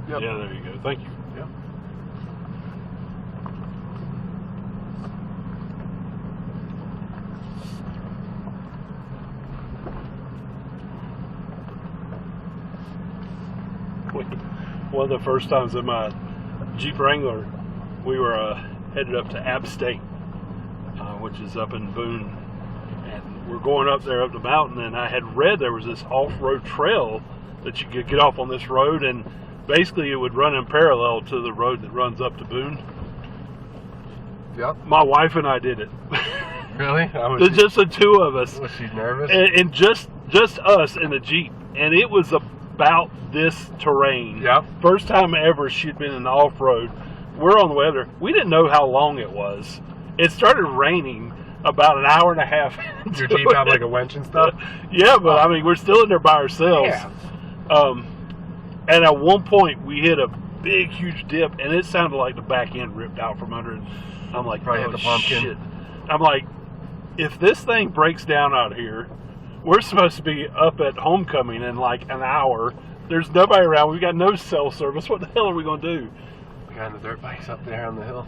Yep. Yeah, there you go. Thank you. Yep. One of the first times in my Jeep Wrangler, we were headed up to App State, which is up in Boone, and we're going up there up the mountain, and I had read there was this off-road trail that you could get off on this road, and basically it would run in parallel to the road that runs up to Boone. Yep. My wife and I did it. Really? Just the two of us. Was she nervous? And just us in the Jeep, and it was about this terrain. Yep. First time ever she'd been in the off-road. We're on the weather. We didn't know how long it was. It started raining about an hour and a half. Your Jeep had like a winch and stuff? Yeah, but I mean, we're still in there by ourselves. Yeah. And at one point, we hit a big, huge dip, and it sounded like the back end ripped out from under it. I'm like, Probably hit the pumpkin. Shit. I'm like, if this thing breaks down out here, we're supposed to be up at homecoming in like an hour. There's nobody around. We've got no cell service. What the hell are we going to do? Behind the dirt bikes up there on the hill.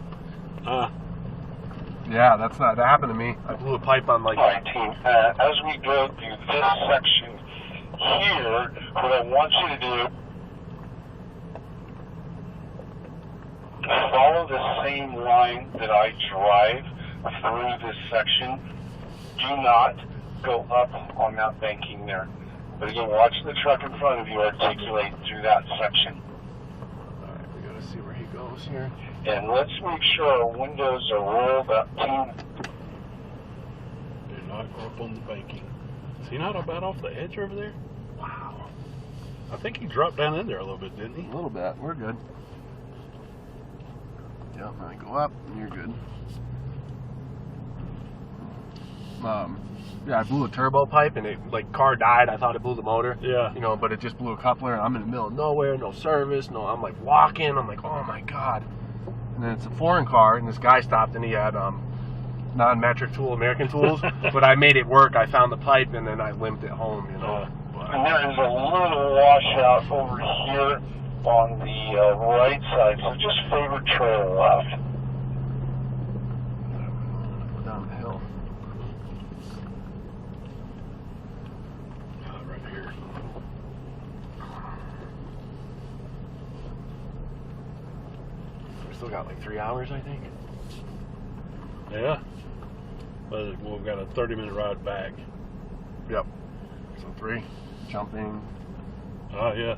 Yeah, that happened to me. I blew a pipe on like... Alright, team, as we go through this section here, what I want you to do, follow the same line that I drive through this section. Do not go up on that banking there. But again, watch the truck in front of you articulate through that section. Alright, we gotta see where he goes here. And let's make sure our windows are rolled up, team. Do not go up on the banking. Is he not about off the edge over there? Wow. I think he dropped down in there a little bit, didn't he? A little bit. We're good. Yep, now you go up and you're good. Yeah, I blew a turbo pipe and it, like, car died. I thought it blew the motor. Yeah. You know, but it just blew a coupler and I'm in the middle of nowhere, no service, no, I'm like walking. I'm like, oh my God. And then it's a foreign car and this guy stopped and he had non-metric tool, American tools, but I made it work. I found the pipe and then I limped it home, you know. And there is a little washout over here on the right side, so just favor trail left. Go down the hill. Right here. We still got like 3 hours, I think. Yeah. But we've got a 30-minute ride back. Yep. So 3. Jumping. Oh, yeah.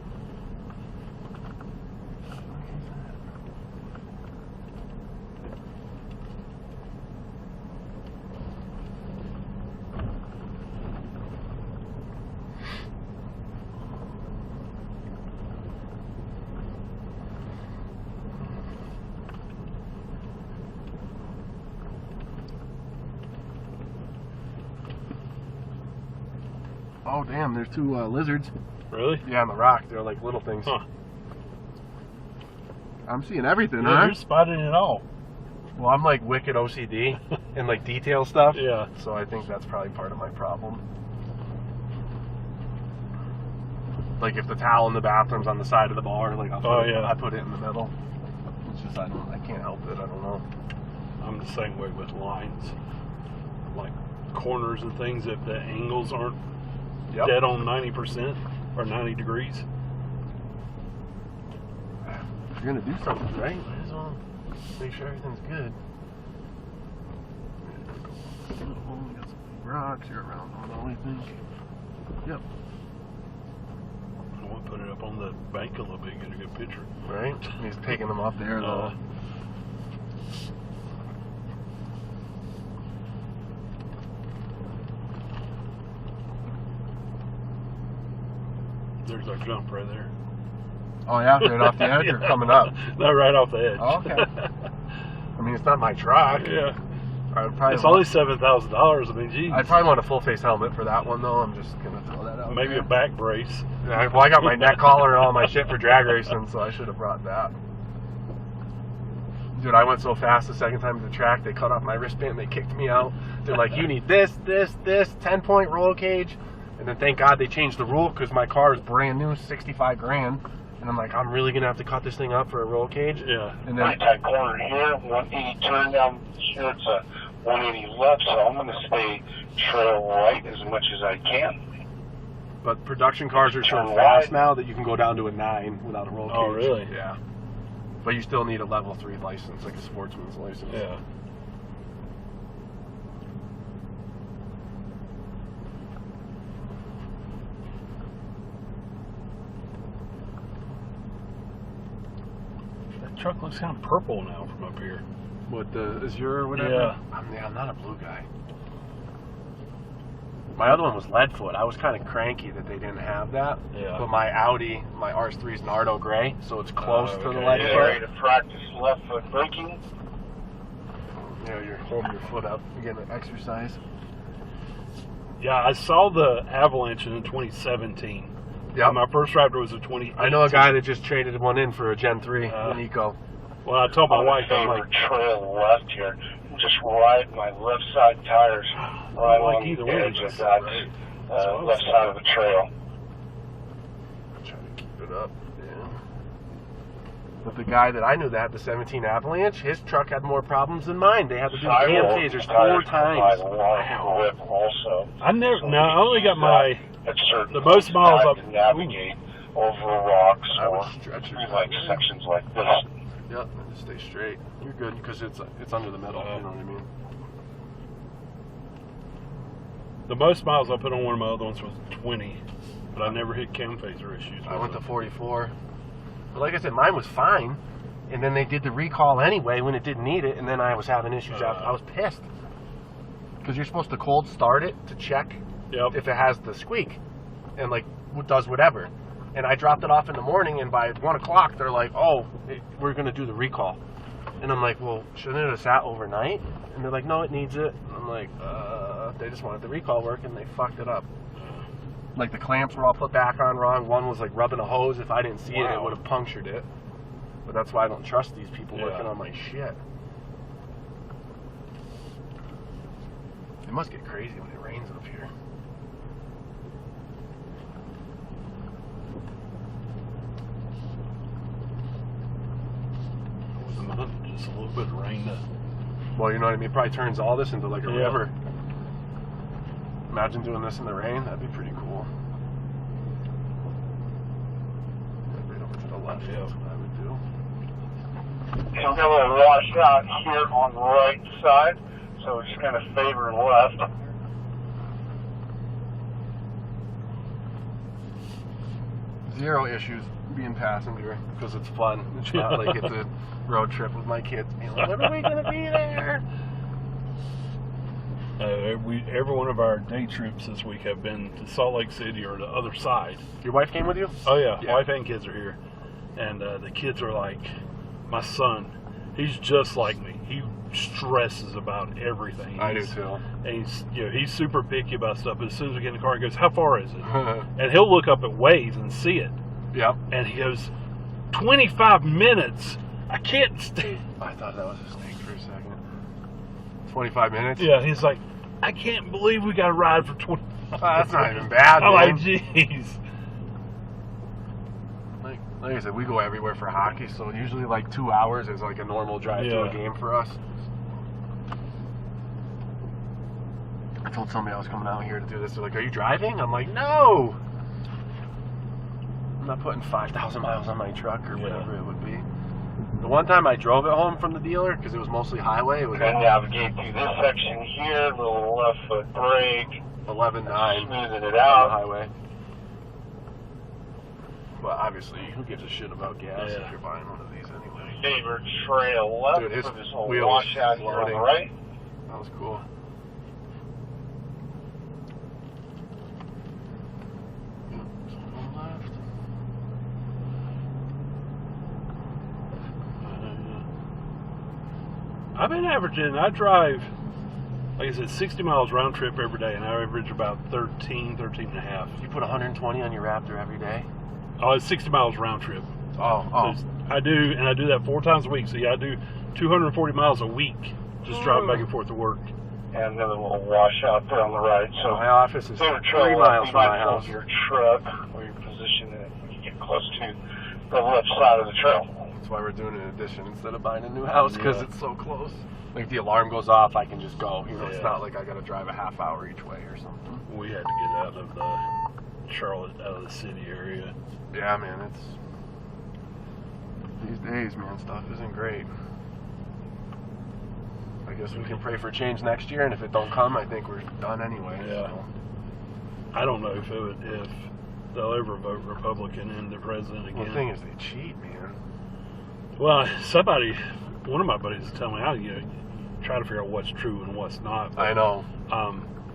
Oh, damn, there's 2 lizards. Really? Yeah, on the rock. They're like little things. Huh. I'm seeing everything, Yeah, huh? you're spotting it all. Well, I'm like wicked OCD and like detail stuff. Yeah. So I think that's probably part of my problem. Like if the towel in the bathroom's on the side of the bar, like I'll put I put it in the middle. It's just I can't help it. I don't know. I'm the same way with lines, like corners and things. If the angles aren't dead on 90% or 90 degrees, if you're gonna do something, right? Might as well make sure everything's good. We got some rocks here around on all, I think. Yep. I want to put it up on the bank a little bit, get a good picture. Right? He's taking them up there though. There's our jump right there. Oh yeah, right off the edge or coming up? No, right off the edge. Oh, okay. I mean, it's not my truck. Yeah. It's only $7,000. I mean, geez. I'd probably want a full face helmet for that one, though. I'm just gonna throw that out. Maybe there. a back brace. Yeah, well, I got my neck collar and all my shit for drag racing, so I should have brought that. Dude, I went so fast the second time at the track, they cut off my wristband, they kicked me out. They're like, you need this, 10-point roll cage. And then thank God they changed the rule because my car is brand new, 65 grand. And I'm like, I'm really gonna have to cut this thing up for a roll cage. Yeah. And Right then tight corner here, 180 turn down here, it's a 180 left, so I'm gonna stay trail right as much as I can. but production cars are so Turn fast wide. now that you can go down to a 9 without a roll cage. Oh, really? Yeah. But you still need a level 3 license, like a sportsman's license. Yeah. That truck looks kind of purple now from up here. What the Azure or whatever? Yeah. I'm not a blue guy. My other one was Leadfoot. I was kind of cranky that they didn't have that. Yeah. But my Audi, my RS3 is Nardo gray, so it's close to the okay. Get ready Leadfoot. to practice left foot braking. You know, you're holding your foot up, you're getting an exercise. Yeah, I saw the Avalanche in 2017. Yeah. My first Raptor was a 2018. I know a guy that just traded one in for a Gen 3, an Eco. Well, I told my On wife, the I'm favor like, trail left here. Just ride my left side tires right like along either the way, edge that's of that great. That's what I was left side of the trail. Try to keep it up, yeah. But the guy that I knew that had the 17 Avalanche, his truck had more problems than mine. They had to do the damn Sidewall phasers 4 tires times. provide a long grip also. I never. No, I only got my. At certain the most miles times up- to navigate over rocks I would or stretch it through that like way. sections like this. Yep, and just stay straight. You're good because it's under the middle. You know what I mean? The most miles I put on one of my other ones was 20, but I never hit cam phaser issues. I went to with it. 44. But like I said, mine was fine. And then they did the recall anyway when it didn't need it, and then I was having issues after. I was pissed. Because you're supposed to cold start it to check Yep. if it has the squeak and like does whatever. And I dropped it off in the morning, and by 1 o'clock they're like, "Oh, we're gonna do the recall." And I'm like, "Well, shouldn't it have sat overnight?" And they're like, "No, it needs it." And I'm like, they just wanted the recall work, and they fucked it up. Like the clamps were all put back on wrong. One was like rubbing a hose. If I didn't see it, it Wow. would have punctured it. But that's why I don't trust these people Yeah. working on my shit. It must get crazy when it rains up here. Just a little bit of rain. Well, you know what I mean? It probably turns all this into like a Yeah. river. Imagine doing this in the rain. That'd be pretty cool. Right over to the left. Yeah. That's what I would do. So we've got a little washout here on the right side, so we're just going to favor left. Zero issues being passenger because it's fun. It's not like it's a road trip with my kids being like, when are we going to be there? Every one of our day trips this week have been to Salt Lake City or the other side. Your wife came with you? Oh yeah, Yeah. wife and kids are here, and the kids are like, my son, he's just like me. He stresses about everything. I do too. And he's super picky about stuff. But as soon as we get in the car, he goes, "How far is it?" And he'll look up at Waze and see it, Yep. and he goes, 25 minutes. I can't stay. I thought that was a snake for a second. 25 minutes? Yeah, he's like, I can't believe we got to ride for 20. Oh, that's not even bad, I'm man. like, jeez. Like I said, we go everywhere for hockey, so usually like 2 hours is like a normal drive to a Yeah. game for us. I told somebody I was coming out here to do this. They're like, "Are you driving?" I'm like, "No! I'm not putting 5,000 miles on my truck or Yeah. whatever it would be." The one time I drove it home from the dealer, because it was mostly highway, it was We're going to navigate through this section here, little left foot brake, 11.9 smoothing it on the out. highway. But obviously, who gives a shit about gas Yeah. if you're buying one of these anyway? Favored trail left Dude, his for this whole wheel was washout here on the floating. right. That was cool. Yep, so on the left. I've been averaging, I drive, like I said, 60 miles round trip every day, and I average about 13 and a half. You put 120 on your Raptor every day? Oh, it's 60 miles round trip. Oh. So I do that 4 times a week. So yeah, I do 240 miles a week, just driving back and forth to work. And another little washout there on the right. So My office is 3 favorite trail left, miles be from my mindful house. of your truck or your position that you get close to the left side of the trail. That's why we're doing an addition instead of buying a new house, because Yeah. it's so close. Like, if the alarm goes off, I can just go. You know, it's Yeah. not like I got to drive a half hour each way or something. We had to get out of the Charlotte, out of the city area. Yeah, man, it's... These days, man, stuff isn't great. I guess we can pray for change next year, and if it don't come, I think we're done anyway. Yeah. So. I don't know if they'll ever vote Republican in the president again. Well, the thing is, they cheat, man. Well, one of my buddies was telling me, try to figure out what's true and what's not. But, I know.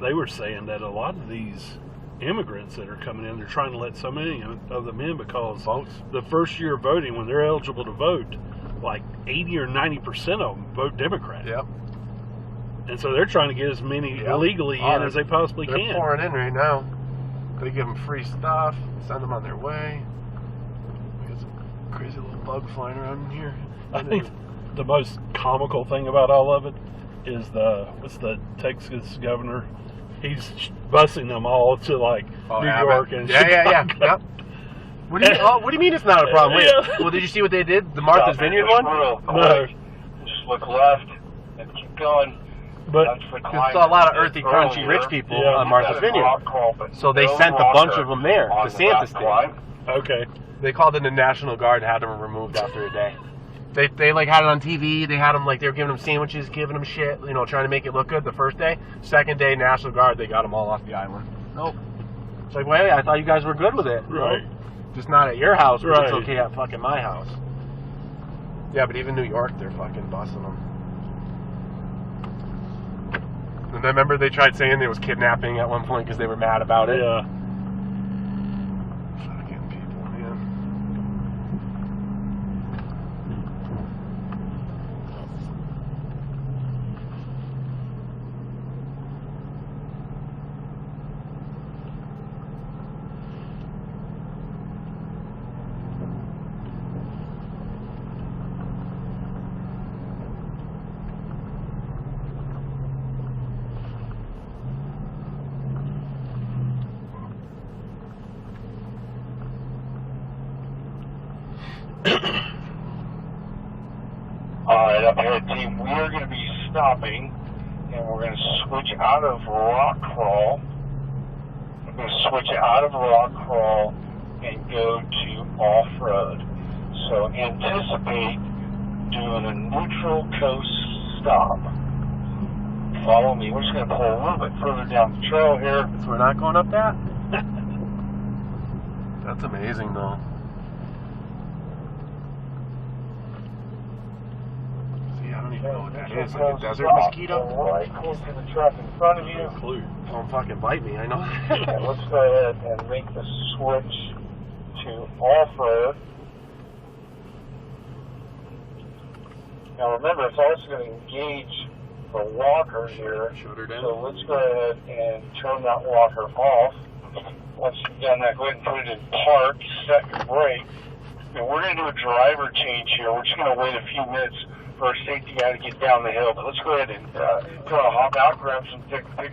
they were saying that a lot of these immigrants that are coming in, they're trying to let so many of them in because Votes. the first year of voting, when they're eligible to vote, like 80 or 90% of them vote Democrat. Yep. And so they're trying to get as many illegally in as they possibly They're can. pouring in right now. They give them free stuff, send them on their way. There's a crazy little bug flying around in here. I think the most comical thing about all of it is what's the Texas governor? He's busing them all to like New York and yeah. Chicago. Yep. What do you mean it's not a problem? Wait, Yeah. well, did you see what they did? The Martha's Vineyard one? Real No. quick. Just look left and keep going. But That's the It's climb a lot of that earthy, is crunchy, earlier. rich people Yeah. on Martha's That is Vineyard. rock crawl, but So they no sent a bunch rocker of them there. on DeSantis the back did. climb. okay, They called in the National Guard and had them removed after a day. They like had it on TV. They had them like they were giving them sandwiches, giving them shit, trying to make it look good the first day. Second day, National Guard, they got them all off the island. Nope. It's like, wait, I thought you guys were good with it. right. Nope. Just not at your house, but it's Right. okay at fucking my house. Yeah, but even New York, they're fucking busting them. And I remember they tried saying there was kidnapping at one point because they were mad about it. Yeah. Fucking people, man. Alright, up ahead team, we are going to be stopping and we're going to switch out of rock crawl. We're going to switch out of rock crawl and go to off-road. So anticipate doing a neutral coast stop. Follow me. We're just going to pull a little bit further down the trail here. So we're not going up that? That's amazing, though. See, I don't even know what that is. Like a desert mosquito? Right close to the truck in front of you. No clue. Don't fucking bite me, I know. And let's go ahead and make the switch to off-road. Now remember, it's also going to engage the walker here. Shut her down. So let's go ahead and turn that walker off. Once you've done that, go ahead and put it in park, set your brake. And we're going to do a driver change here. We're just going to wait a few minutes for our safety guy to get down the hill. But let's go ahead and hop out, grab some pictures.